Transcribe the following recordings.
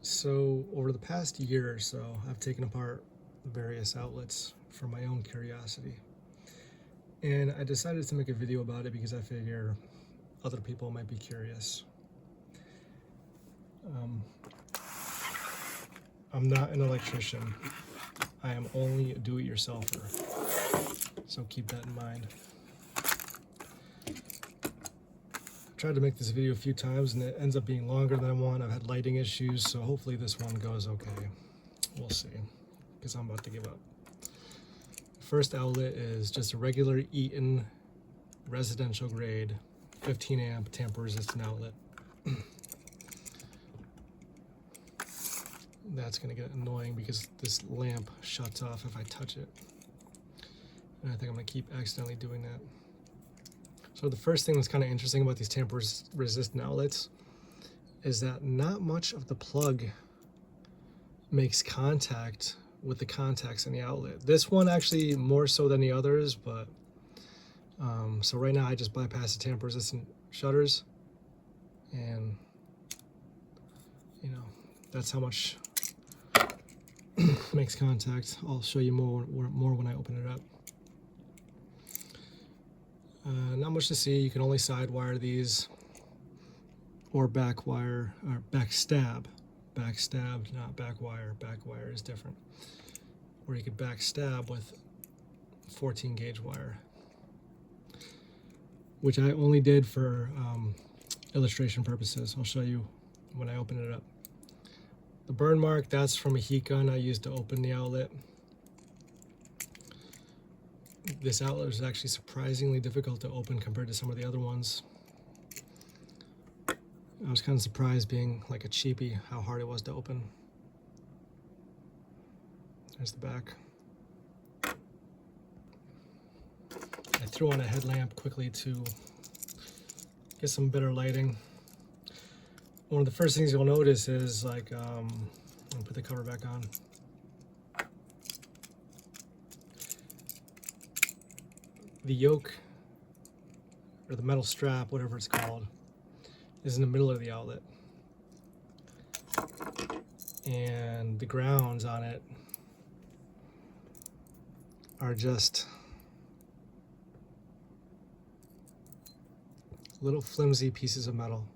So over the past year or so, I've taken apart various outlets for my own curiosity. And I decided to make a video about it because I figure other people might be curious. I'm not an electrician. I am only a do-it-yourselfer. So keep that in mind. I've tried to make this video a few times and it ends up being longer than I want. I've had lighting issues, so hopefully this one goes okay. We'll see, because I'm about to give up. First outlet is just a regular Eaton residential grade 15 amp tamper resistant outlet. That's going to get annoying because this lamp shuts off if I touch it. And I think I'm going to keep accidentally doing that. So the first thing that's kind of interesting about these tamper resistant outlets is that not much of the plug makes contact with the contacts in the outlet. This one actually more so than the others, but so right now I just bypass the tamper resistant shutters, and you know, that's how much makes contact. I'll show you more when I open it up. Not much to see. You can only side wire these or back wire, or backstab, not back wire. Back wire is different. Or you could backstab with 14 gauge wire, which I only did for illustration purposes. I'll show you when I open it up. The burn mark, that's from a heat gun I used to open the outlet. This outlet is actually surprisingly difficult to open compared to some of the other ones. I was kind of surprised, being like a cheapie, how hard it was to open. There's the back. I threw on a headlamp quickly to get some better lighting. One of the first things you'll notice is, like, I'll put the cover back on. The yoke, or the metal strap, whatever it's called, is in the middle of the outlet. And the grounds on it are just little flimsy pieces of metal.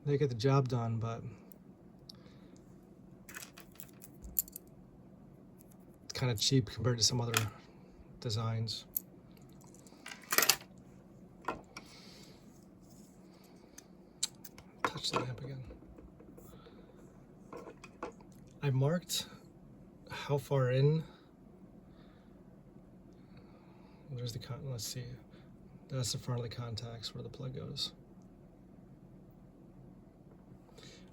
They get the job done, but it's kind of cheap compared to some other designs. Touch the lamp again. I marked how far in. There's the let's see. That's the front of the contacts where the plug goes.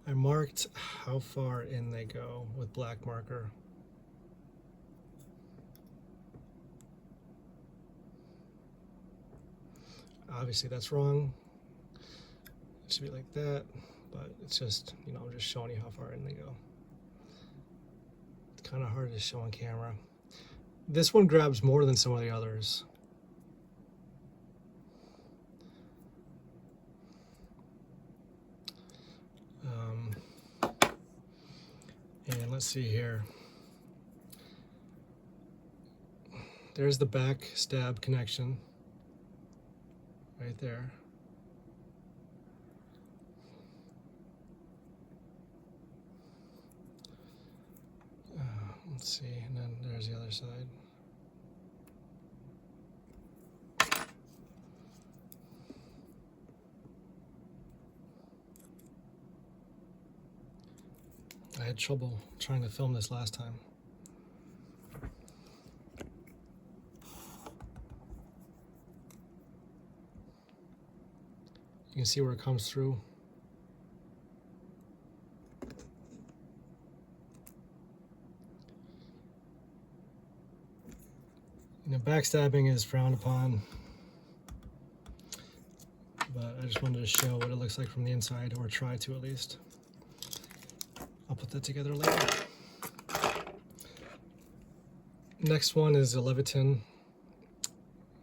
I marked how far in they go with black marker. Obviously that's wrong. It should be like that, but it's just, you know, I'm just showing you how far in they go. It's kind of hard to show on camera. This one grabs more than some of the others. And let's see here. There's the back stab connection right there. Let's see, and then there's the other side. I had trouble trying to film this last time. You can see where it comes through. You know, backstabbing is frowned upon, but I just wanted to show what it looks like from the inside, or try to at least. I'll put that together later. Next one is a Leviton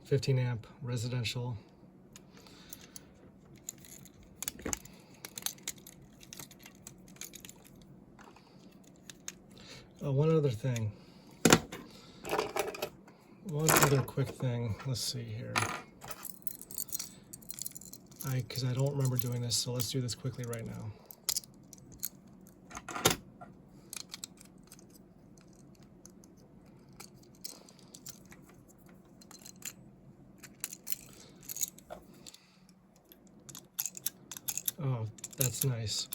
15 amp residential. One other thing. One other quick thing. Let's see here. Because I don't remember doing this, so let's do this quickly right now. Oh, that's nice.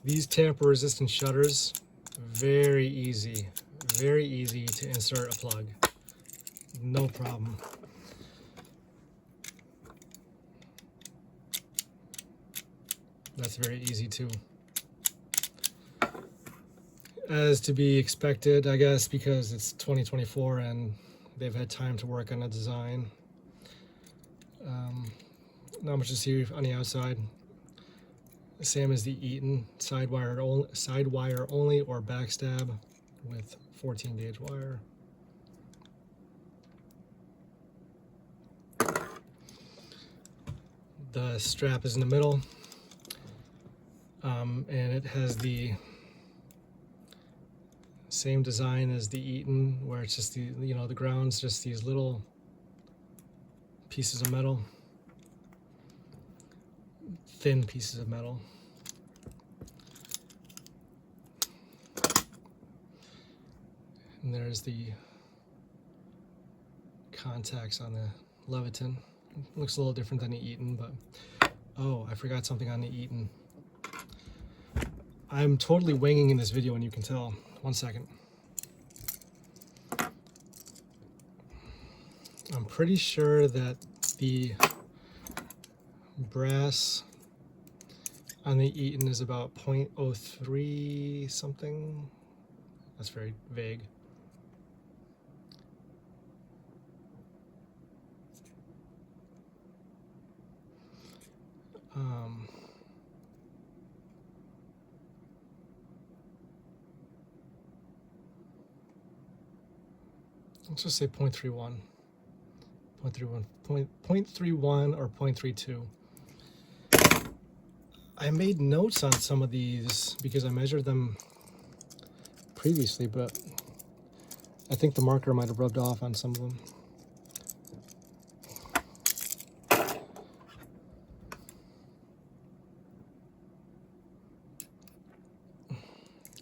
These tamper-resistant shutters, very easy to insert a plug. No problem. That's very easy too. As to be expected, I guess, because it's 2024 and they've had time to work on a design. Not much to see on the outside. Same as the Eaton, side wire only or backstab with 14 gauge wire. The strap is in the middle, and it has the same design as the Eaton, where it's just the the ground's just these little pieces of metal, thin pieces of metal. And there's the contacts on the Leviton. Looks a little different than the Eaton, but oh, I forgot something on the Eaton. I'm totally winging in this video, and you can tell. 1 second. I'm pretty sure that the brass on the Eaton is about 0.03 something. That's very vague. Let's just say 0.31. 0.31 or 0.32. I made notes on some of these because I measured them previously, but I think the marker might have rubbed off on some of them.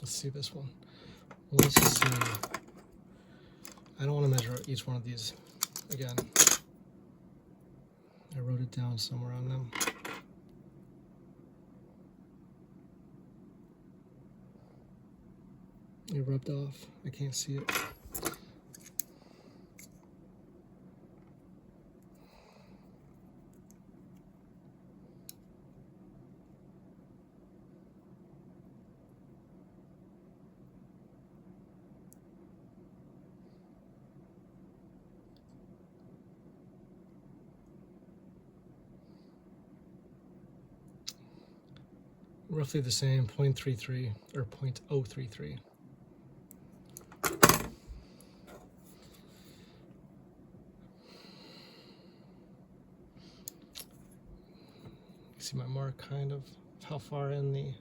Let's see this one. Let's see. I don't want to measure each one of these again. I wrote it down somewhere on them. It rubbed off. I can't see it. Roughly the same, 0.33 or 0.033. See my mark kind of how far in the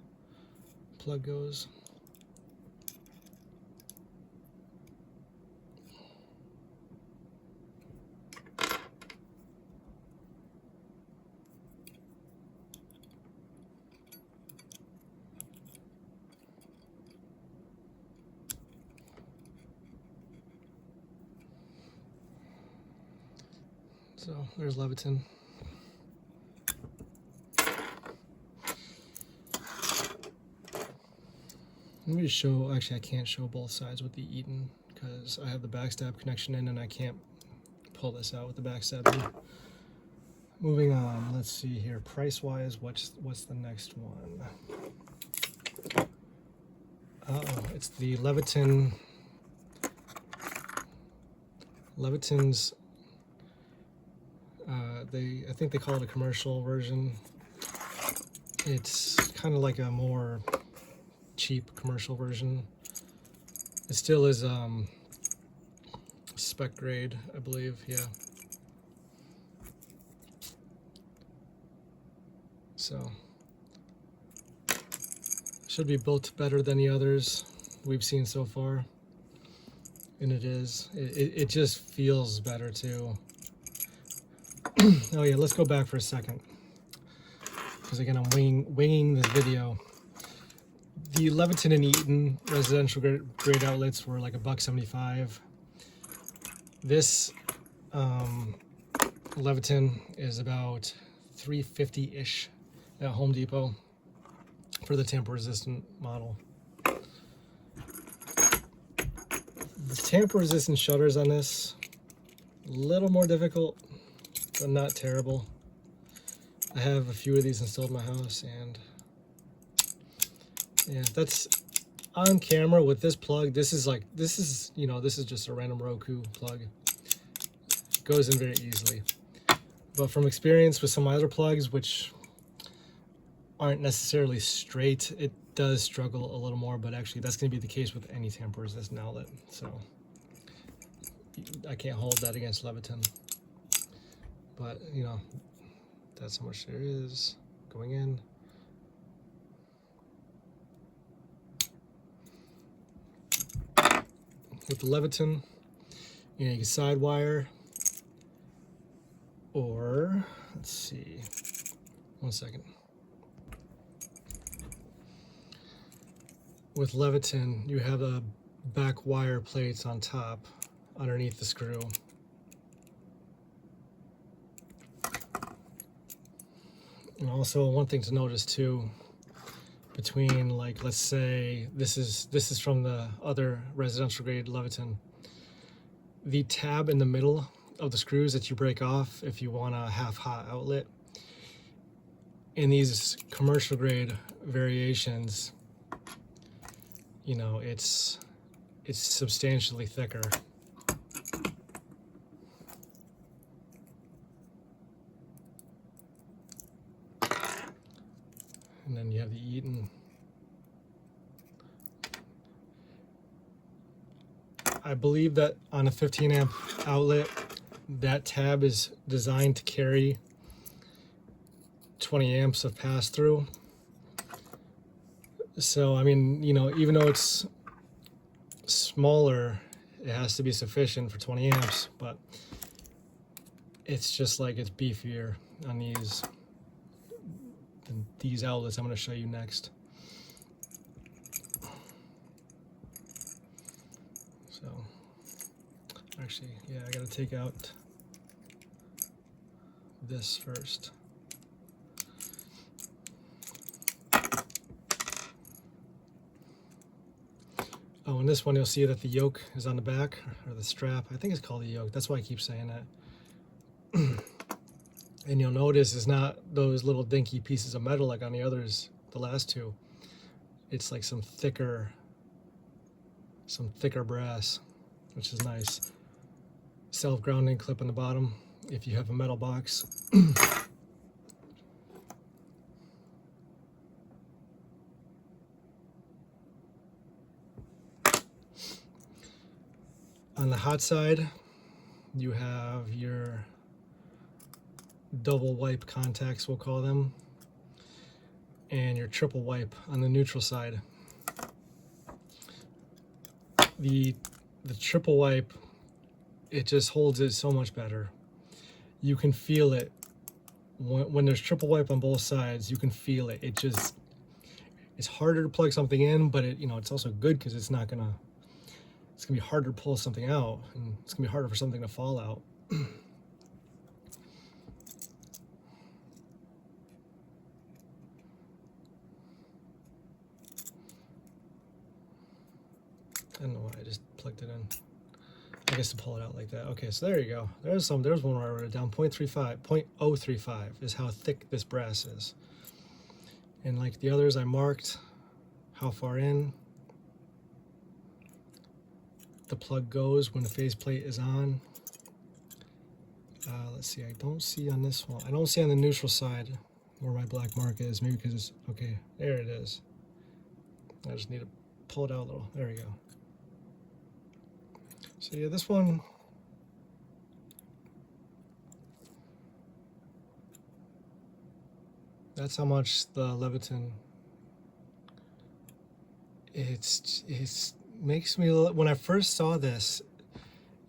plug goes. So there's Leviton. Let me show, actually I can't show both sides with the Eaton because I have the backstab connection in and I can't pull this out with the backstab in. Moving on, let's see here, price-wise, what's the next one? Uh-oh, it's the Leviton's, I think they call it a commercial version. It's kind of like a more cheap commercial version. It still is spec grade, I believe, yeah. So should be built better than the others. we've seen so far. And it just feels better too. Oh yeah, let's go back for a second. Because again, I'm winging this video. The Leviton and Eaton residential grade outlets were like $1.75. This Leviton is about $3.50-ish at Home Depot for the tamper-resistant model. The tamper-resistant shutters on this, a little more difficult, but not terrible. I have a few of these installed in my house, and yeah, that's on camera with this plug. This is just a random Roku plug. It goes in very easily. But from experience with some of my other plugs, which aren't necessarily straight, it does struggle a little more, but actually that's going to be the case with any tamper-resistant outlet. So I can't hold that against Leviton. But, that's how much there is going in. With the Leviton, you can side wire, or let's see, 1 second. With Leviton, you have the back wire plates on top underneath the screw. And also one thing to notice too, between, like, let's say this is from the other residential grade Leviton, the tab in the middle of the screws that you break off if you want a half hot outlet, in these commercial grade variations, it's substantially thicker. And then you have the Eaton. I believe that on a 15 amp outlet, that tab is designed to carry 20 amps of pass through. So, I mean, even though it's smaller, it has to be sufficient for 20 amps, but it's just like it's beefier on these outlets I'm going to show you next. So, actually, yeah, I got to take out this first. Oh, and this one you'll see that the yoke is on the back, or the strap. I think it's called the yoke. That's why I keep saying that. And you'll notice it's not those little dinky pieces of metal like on the others, the last two. It's like some thicker brass, which is nice. Self-grounding clip on the bottom if you have a metal box. On the hot side, you have your double wipe contacts, we'll call them, and your triple wipe on the neutral side. The triple wipe, it just holds it so much better. You can feel it when there's triple wipe on both sides. You can feel it. It's harder to plug something in, but it's also good because it's gonna be harder to pull something out, and it's gonna be harder for something to fall out. I don't know why I just plugged it in. I guess to pull it out like that. Okay, so there you go. There's one where I wrote it down. 0.35 is how thick this brass is. And like the others, I marked how far in the plug goes when the faceplate is on. Let's see, I don't see on this one. I don't see on the neutral side where my black mark is. Maybe because it's, okay, there it is. I just need to pull it out a little. There we go. So yeah, this one, that's how much the Leviton it's makes me, when I first saw this,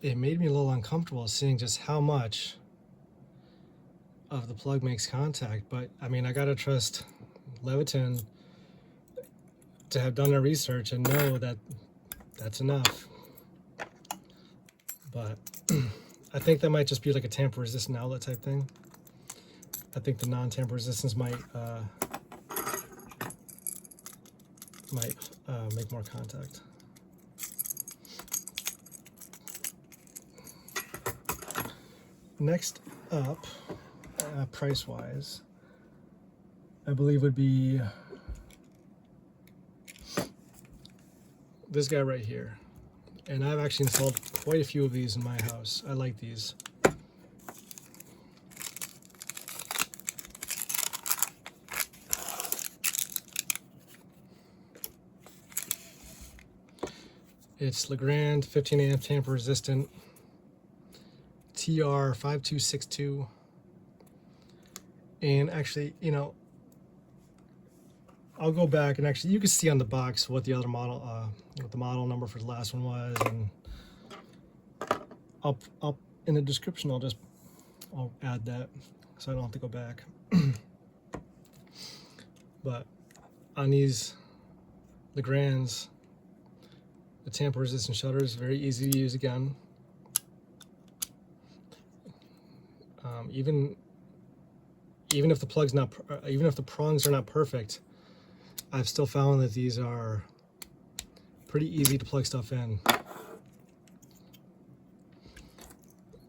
it made me a little uncomfortable seeing just how much of the plug makes contact. But I mean, I gotta trust Leviton to have done their research and know that that's enough. But I think that might just be like a tamper resistant outlet type thing. I think the non-tamper resistance might make more contact. Next up, price-wise, I believe would be this guy right here. And I've actually installed quite a few of these in my house. I like these. It's Legrand 15 amp tamper resistant TR5262. And actually, you know, I'll go back and actually you can see on the box what the other model, what the model number for the last one was, and I'll in the description I'll add that so I don't have to go back. But on these Legrands, the tamper resistant shutter is very easy to use again. Even if the plug's not, even if the prongs are not perfect, I've still found that these are pretty easy to plug stuff in.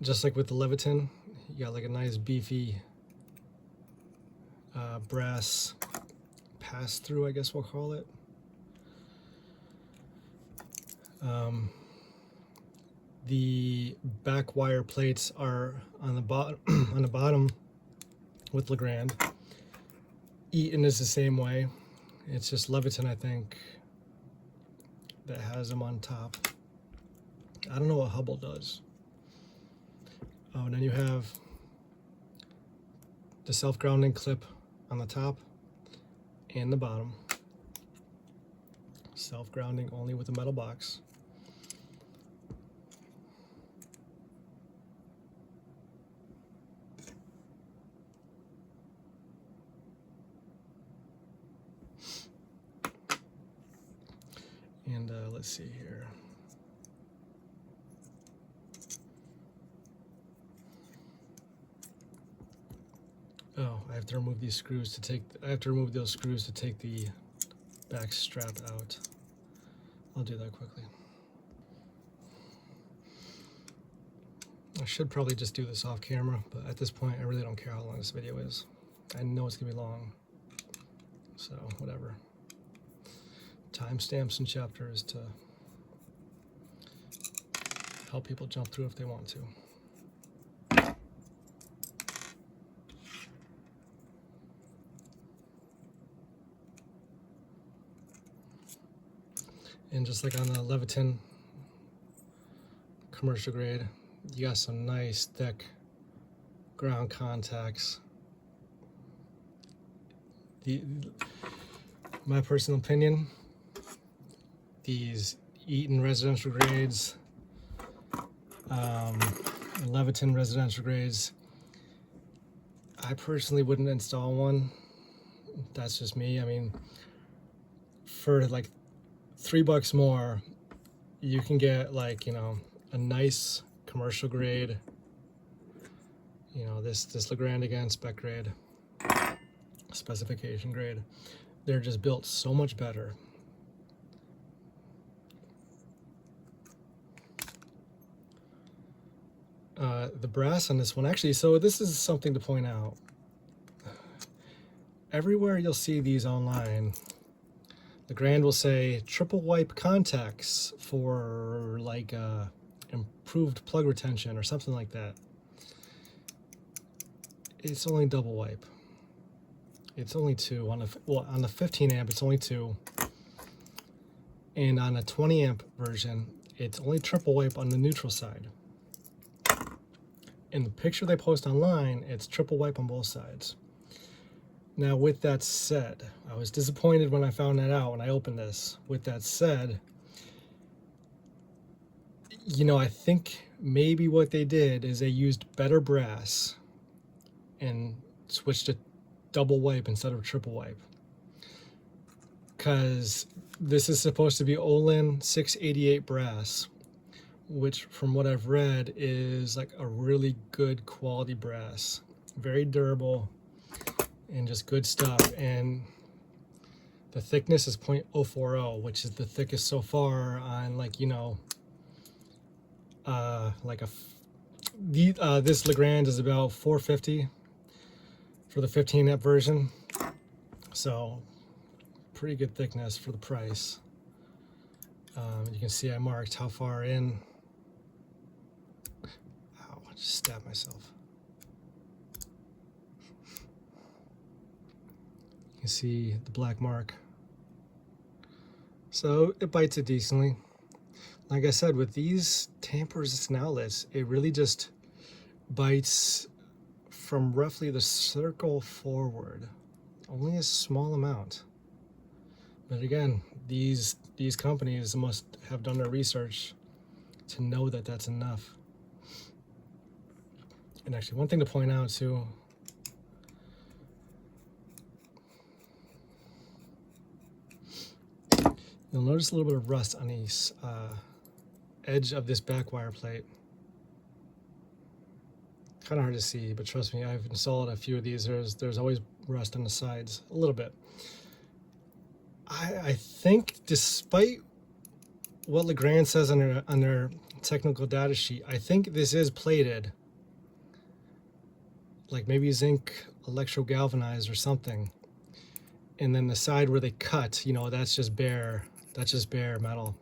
Just like with the Leviton, you got like a nice beefy brass pass-through, I guess we'll call it. The back wire plates are on the bottom with Legrand. Eaton is the same way. It's just Leviton, I think, that has them on top. I don't know what Hubble does. Oh, and then you have the self-grounding clip on the top and the bottom. Self-grounding only with a metal box. And let's see here. Oh, I have to remove these screws to take. I have to remove those screws to take the back strap out. I'll do that quickly. I should probably just do this off camera, but at this point, I really don't care how long this video is. I know it's gonna be long, so whatever. Timestamps and chapters to help people jump through if they want to. And just like on the Leviton commercial grade, you got some nice thick ground contacts. My personal opinion, these Eaton residential grades, Leviton residential grades, I personally wouldn't install one. That's just me. I mean, for like $3 more, you can get, like, you know, a nice commercial grade, you know, this Legrand again, spec grade, specification grade. They're just built so much better. The brass on this one, actually, so this is something to point out. Everywhere you'll see these online, Legrand will say triple wipe contacts for like improved plug retention or something like that. It's only double wipe. It's only 2 on on the 15 amp. It's only 2, and on a 20 amp version, it's only triple wipe on the neutral side. In the picture they post online, it's triple wipe on both sides. Now, with that said, I was disappointed when I found that out when I opened this. With that said, you know, I think maybe what they did is they used better brass and switched to double wipe instead of triple wipe. Because this is supposed to be Olin 688 brass, which from what I've read is like a really good quality brass. Very durable and just good stuff. And the thickness is 0.040, which is the thickest so far on, like, you know, like this Legrand is about 450 for the 15 amp version. So pretty good thickness for the price. You can see I marked how far in. Ow, I just stabbed myself. You can see the black mark. So it bites it decently. Like I said, with these tamper-resistant outlets, it really just bites from roughly the circle forward. Only a small amount. But again, these companies must have done their research to know that that's enough. And actually, one thing to point out too, you'll notice a little bit of rust on the edge of this back wire plate. Kind of hard to see, but trust me, I've installed a few of these. There's always rust on the sides, a little bit. I think, despite what Legrand says on their technical data sheet, I think this is plated, like maybe zinc electrogalvanized or something. And then the side where they cut, you know, that's just bare metal.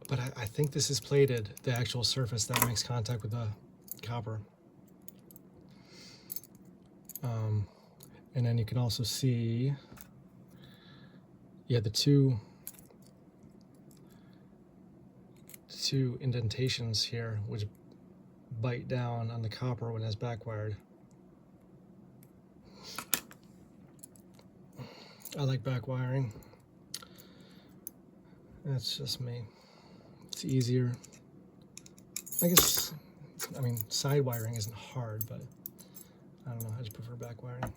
But I think this is plated, the actual surface that makes contact with the copper. And then you can also see, yeah, the two indentations here, which bite down on the copper when it's backwired. I like backwiring. That's just me. It's easier. I guess, I mean, side wiring isn't hard, but I don't know, I just prefer backwiring.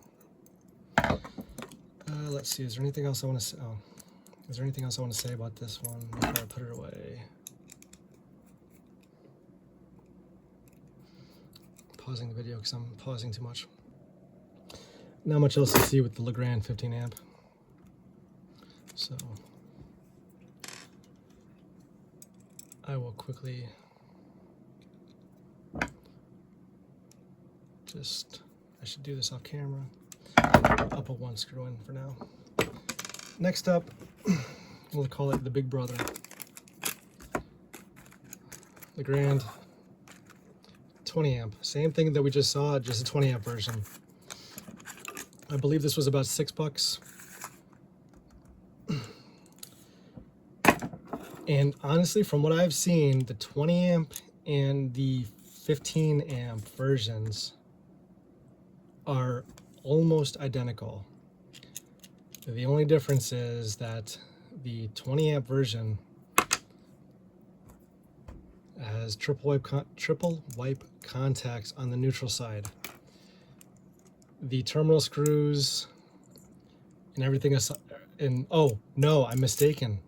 Let's see, is there anything else I want to say? Oh, is there anything else I want to say about this one before I put it away? Pausing the video because I'm pausing too much. Not much else to see with the Legrand 15 amp. So I will quickly I should do this off camera. I'll put one screw in for now. Next up, we'll call it the big brother. Legrand 20 amp. Same thing that we just saw, just a 20 amp version. I believe this was about $6. And honestly, from what I've seen, the 20 amp and the 15 amp versions are almost identical. The only difference is that the 20 amp version has triple wipe contacts on the neutral side. The terminal screws and everything is, and oh no, I'm mistaken.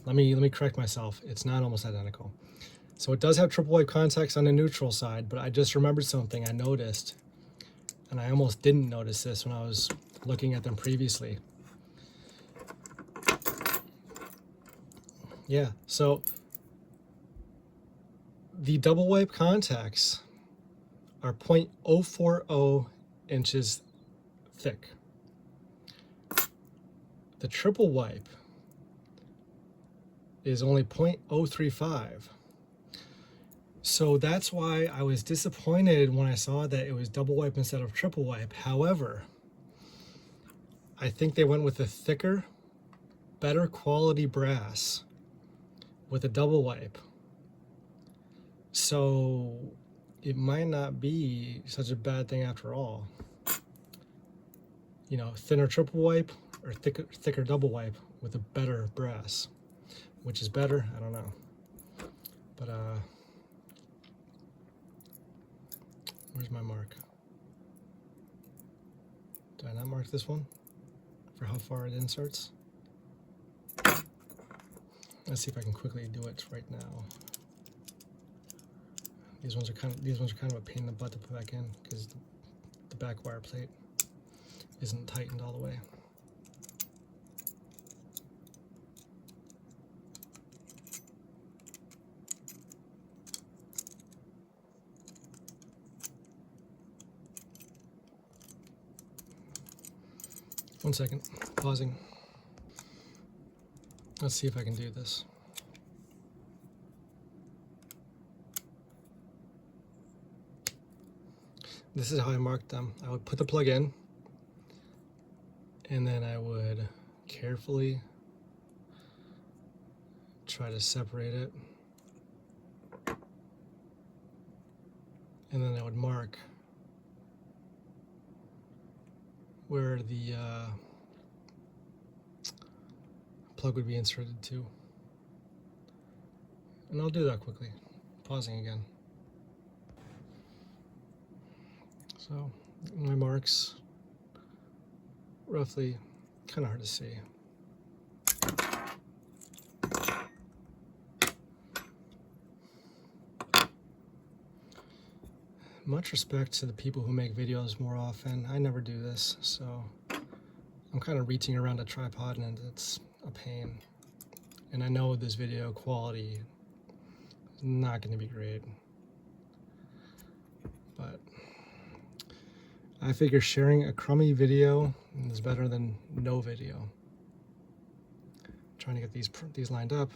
Let me correct myself. It's not almost identical. So it does have triple wipe contacts on the neutral side, but I just remembered something I noticed, and I almost didn't notice this when I was looking at them previously. Yeah, so the double wipe contacts are 0.040 inches thick. The triple wipe is only 0.035. So that's why I was disappointed when I saw that it was double wipe instead of triple wipe. However, I think they went with a thicker, better quality brass with a double wipe. So it might not be such a bad thing after all. you know, thinner triple wipe or thicker double wipe with a better brass. Which is better? I don't know. But where's my mark? Did I not mark this one for how far it inserts? Let's see if I can quickly do it right now. These ones are kind of a pain in the butt to put back in because the back wire plate isn't tightened all the way. One second, pausing. Let's see if I can do this. This is how I marked them. I would put the plug in, and then I would carefully try to separate it. And then I would mark where the plug would be inserted to. And I'll do that quickly, pausing again. So my marks, roughly, kind of hard to see. Much respect to the people who make videos more often. I never do this, so I'm kind of reaching around a tripod and it's a pain. And I know this video quality is not going to be great. But I figure sharing a crummy video is better than no video. I'm trying to get these lined up.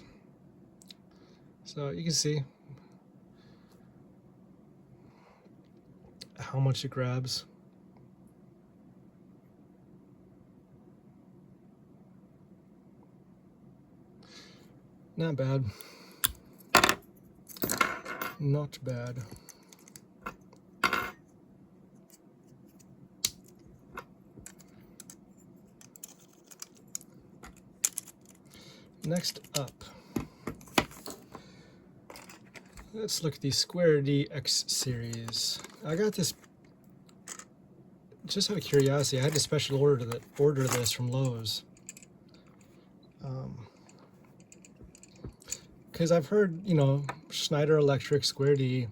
So you can see how much it grabs. Not bad. Not bad. Next up, let's look at the Square D X series. I got this just out of curiosity. I had to special order this from Lowe's. Because I've heard, you know, Schneider Electric, Square D,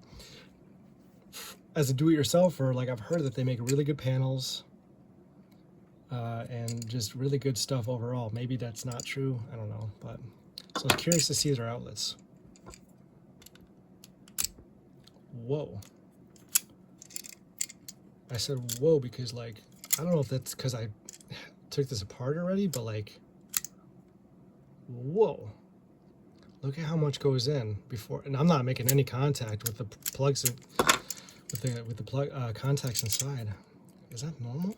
as a do-it-yourselfer, like I've heard that they make really good panels and just really good stuff overall. Maybe that's not true, I don't know, but so I was curious to see their outlets. Whoa. I said whoa because, like, I don't know if that's because I took this apart already, but like, whoa. Look at how much goes in before, and I'm not making any contact with the plugs, with the plug contacts inside. Is that normal?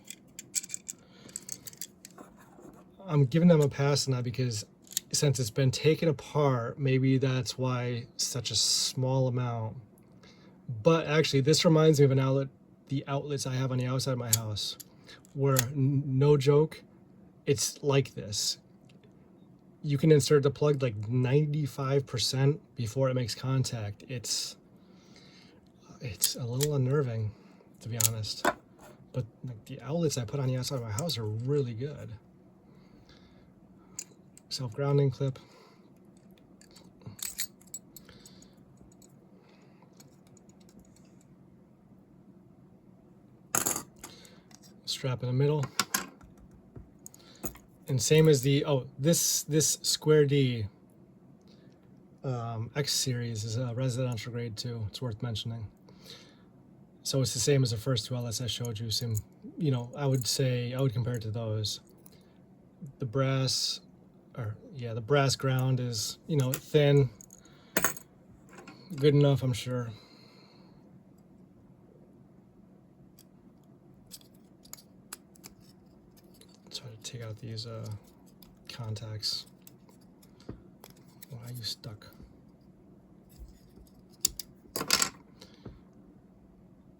I'm giving them a pass on that because since it's been taken apart, maybe that's why such a small amount. But actually, this reminds me of an outlet, the outlets I have on the outside of my house, where no joke, it's like this. You can insert the plug like 95% before it makes contact. It's a little unnerving, to be honest. But like the outlets I put on the outside of my house are really good. Self-grounding clip. Strap in the middle. And same as the, this Square D X series is a residential grade too. It's worth mentioning. So it's the same as the first two outlets I showed you. Same, you know, I would compare it to those. The brass, the brass ground is, you know, thin, good enough, I'm sure. Try to take out these contacts. Why are you stuck?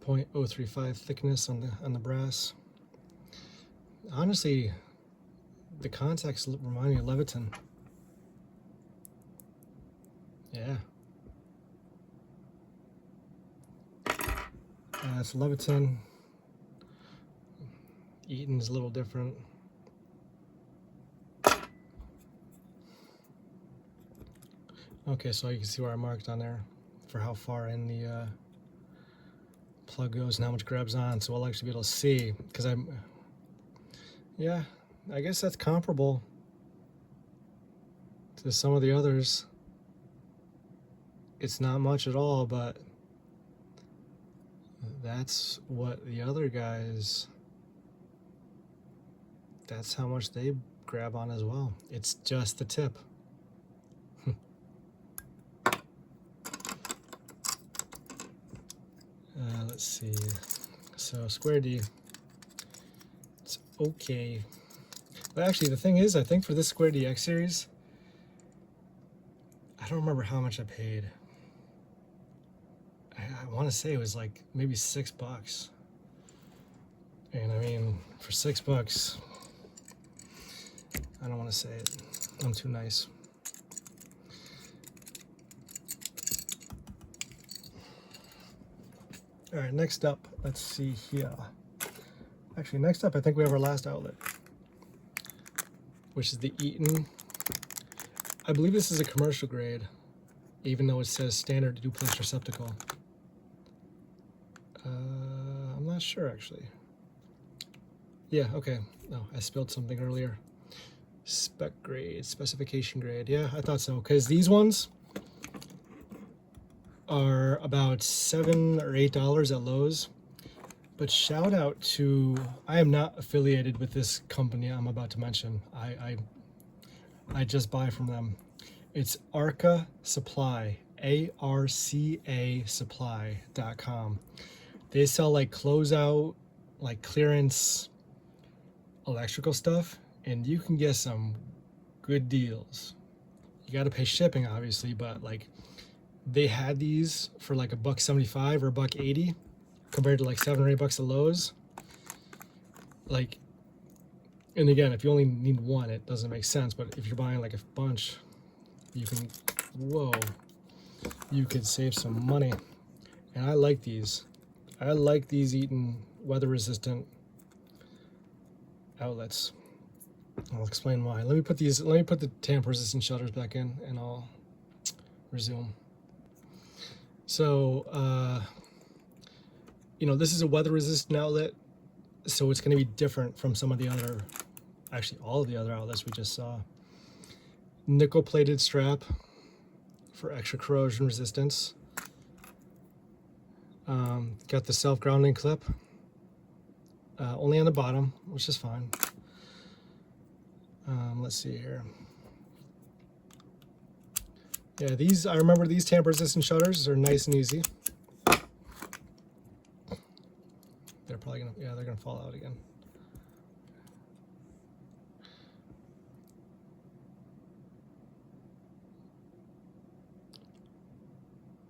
0.035 thickness on the brass. honestly, the contacts remind me of Leviton. Yeah. It's Leviton. Eaton's a little different. Okay, so you can see where I marked on there for how far in the plug goes and how much grabs on, so I'll actually be able to see, because yeah, I guess that's comparable to some of the others. It's not much at all, but that's what the other guys, that's how much they grab on as well. It's just the tip. Let's see. So square D, it's okay. But actually, the thing is, I think for this square D X series, I don't remember how much I paid. I want to say it was like maybe $6. And I mean, for $6, I don't want to say it. I'm too nice. All right, next up, let's see here. Actually, next up, I think we have our last outlet, which is the Eaton. I believe this is a commercial grade, even though it says standard duplex receptacle. I'm not sure, actually. Yeah, okay. No, I spilled something earlier. Spec grade, specification grade. Yeah, I thought so, because these ones are about $7 or $8 at Lowe's. But shout out to, I am not affiliated with this company I'm about to mention. I just buy from them. It's Arca Supply, ARCA Supply.com. They sell like closeout, like clearance electrical stuff, and you can get some good deals. You got to pay shipping, obviously, but like they had these for like $1.75 or $1.80 compared to like $7 or $8 at Lowe's. Like, and again, if you only need one, it doesn't make sense. But if you're buying like a bunch, you can, whoa, you could save some money. And I like these. I like these Eaton weather-resistant outlets. I'll explain why. Let me put the tamper-resistant shutters back in, and I'll resume. So, you know, this is a weather-resistant outlet, so it's going to be different from some of the other, actually all of the other outlets we just saw. Nickel-plated strap for extra corrosion resistance. Got the self-grounding clip, only on the bottom, which is fine. Let's see here. Yeah, these, I remember these tamper-resistant shutters are nice and easy. They're probably gonna, yeah, they're gonna fall out again.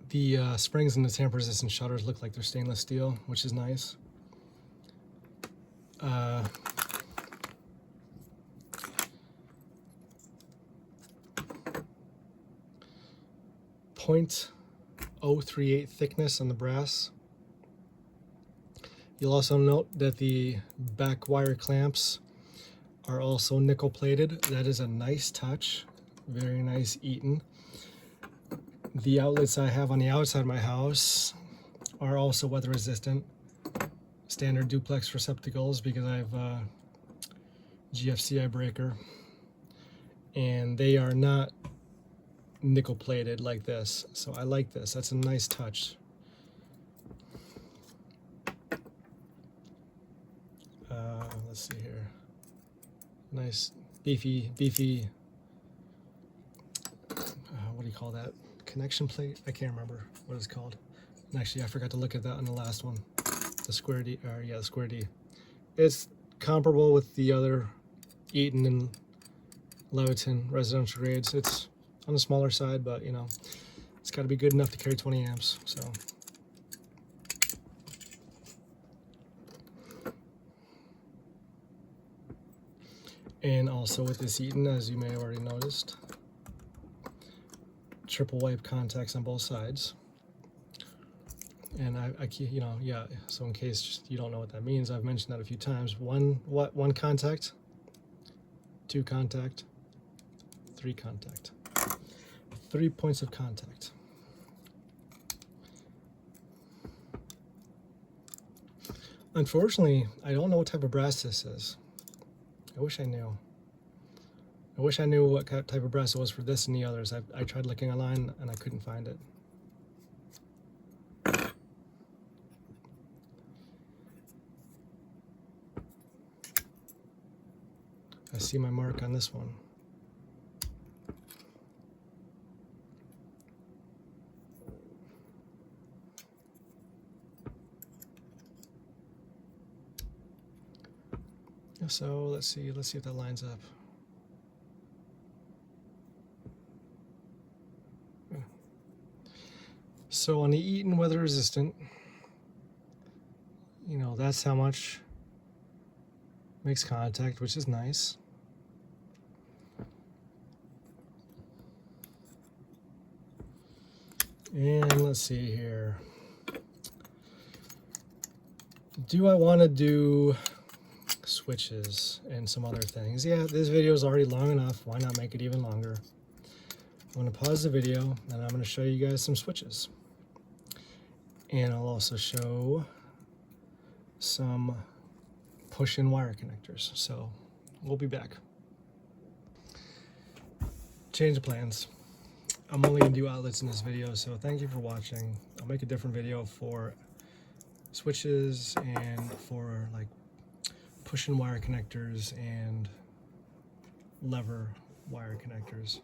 The springs in the tamper-resistant shutters look like they're stainless steel, which is nice. .038 thickness on the brass. You'll also note that the back wire clamps are also nickel plated. That is a nice touch. Very nice Eaton. The outlets I have on the outside of my house are also weather resistant. Standard duplex receptacles, because I have a GFCI breaker. And they are not nickel plated like this. So I like this. That's a nice touch. Let's see here. Nice beefy, what do you call that? Connection plate? I can't remember what it's called. And actually, I forgot to look at that on the last one. The square D, or yeah, the square D. It's comparable with the other Eaton and Leviton residential grades. It's on the smaller side, but you know, it's got to be good enough to carry 20 amps. So. And also with this Eaton, as you may have already noticed, triple wipe contacts on both sides. And I keep, you know, yeah, so in case you don't know what that means, I've mentioned that a few times. One contact, 2 contact, 3 contact. 3 points of contact. Unfortunately, I don't know what type of brass this is. I wish I knew. I wish I knew what type of brass it was for this and the others. I tried looking online and I couldn't find it. I see my mark on this one. So let's see if that lines up. So on the Eaton weather resistant, you know, that's how much makes contact, which is nice. And let's see here. Do I want to do switches and some other things? Yeah, this video is already long enough. Why not make it even longer? I'm going to pause the video and I'm going to show you guys some switches. And I'll also show some push-in wire connectors. So we'll be back. Change of plans. I'm only going to do outlets in this video, so thank you for watching. I'll make a different video for switches and for like push-in wire connectors and lever wire connectors.